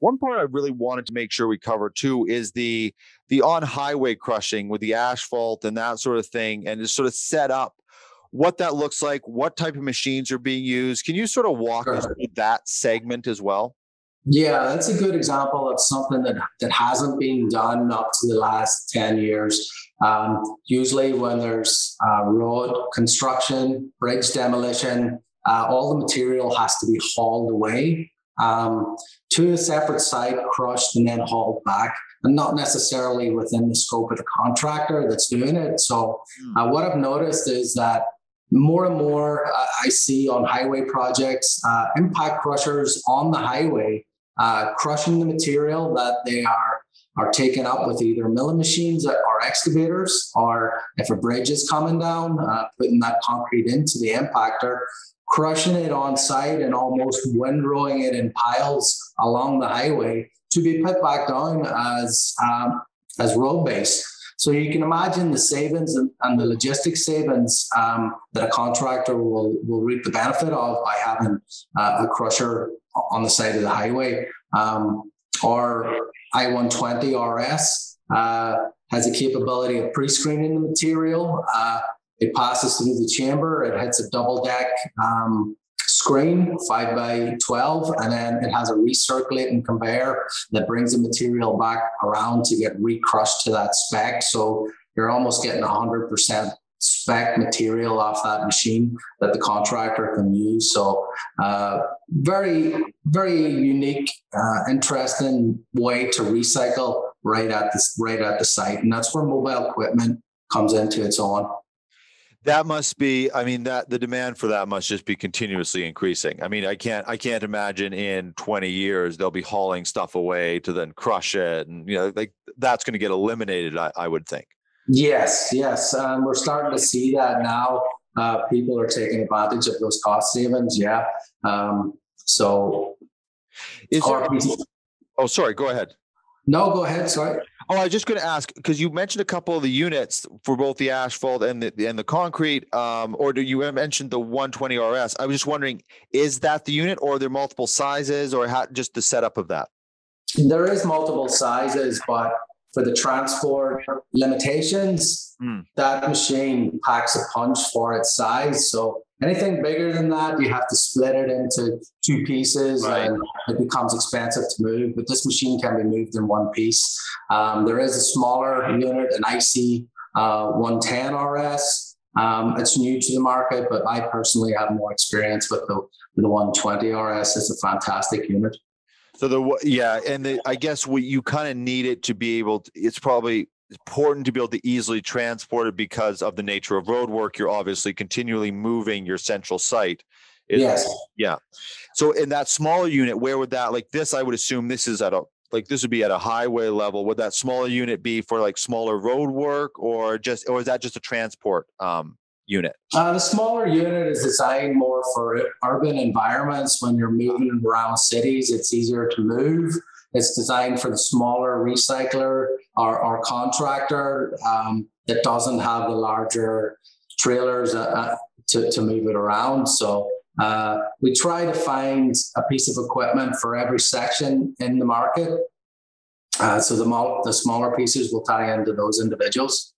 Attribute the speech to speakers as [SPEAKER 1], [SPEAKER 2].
[SPEAKER 1] One part I really wanted to make sure we cover too is the on highway crushing with the asphalt and that sort of thing, and just sort of set up what that looks like, what type of machines are being used. Can you sort of walk us
[SPEAKER 2] Sure.
[SPEAKER 1] through that segment as well?
[SPEAKER 2] Yeah, that's a good example of something that hasn't been done up to the last 10 years. Usually, when there's road construction, bridge demolition, all the material has to be hauled away to a separate site, crushed, and then hauled back, and not necessarily within the scope of the contractor that's doing it. So, what I've noticed is that more and more I see on highway projects, impact crushers on the highway crushing the material that they are taken up with either milling machines or excavators, or if a bridge is coming down, putting that concrete into the impactor, crushing it on site and almost windrowing it in piles along the highway to be put back down as road base. So you can imagine the savings and the logistics savings that a contractor will reap the benefit of by having a crusher on the side of the highway. Or I-120 RS has a capability of pre-screening the material. It passes through the chamber, it hits a double deck screen, 5x12, and then it has a recirculating conveyor that brings the material back around to get recrushed to that spec. So you're almost getting 100% spec material off that machine that the contractor can use. So very, very unique, interesting way to recycle right at the site. And that's where mobile equipment comes into its own.
[SPEAKER 1] That must be, I mean, that the demand for that must just be continuously increasing. I mean, I can't imagine in 20 years they'll be hauling stuff away to then crush it, and like that's going to get eliminated, I would think.
[SPEAKER 2] Yes. We're starting to see that now. People are taking advantage of those cost savings. Yeah. So,
[SPEAKER 1] Is there, oh, sorry, go ahead.
[SPEAKER 2] No, go ahead. Sorry.
[SPEAKER 1] Oh, I was just going to ask, because you mentioned a couple of the units for both the asphalt and the concrete, or do you mentioned the 120 RS? I was just wondering, is that the unit, or are there multiple sizes, or just the setup of that?
[SPEAKER 2] There is multiple sizes, but for the transport limitations, that machine packs a punch for its size. So anything bigger than that, you have to split it into two pieces, right, and it becomes expensive to move. But this machine can be moved in one piece. There is a smaller unit, an IC 110 RS. It's new to the market, but I personally have more experience with the 120 RS. It's a fantastic unit.
[SPEAKER 1] So I guess what you kind of need it to be able to, it's probably important to be able to easily transport it because of the nature of road work. You're obviously continually moving your central site.
[SPEAKER 2] Yes.
[SPEAKER 1] Yeah. So in that smaller unit, where would that, like this, I would assume this is this would be at a highway level. Would that smaller unit be for like smaller road work, or is that just a transport unit?
[SPEAKER 2] The smaller unit is designed more for urban environments. When you're moving around cities, it's easier to move. It's designed for the smaller recycler or contractor that doesn't have the larger trailers to move it around. So we try to find a piece of equipment for every section in the market. So the smaller pieces will tie into those individuals.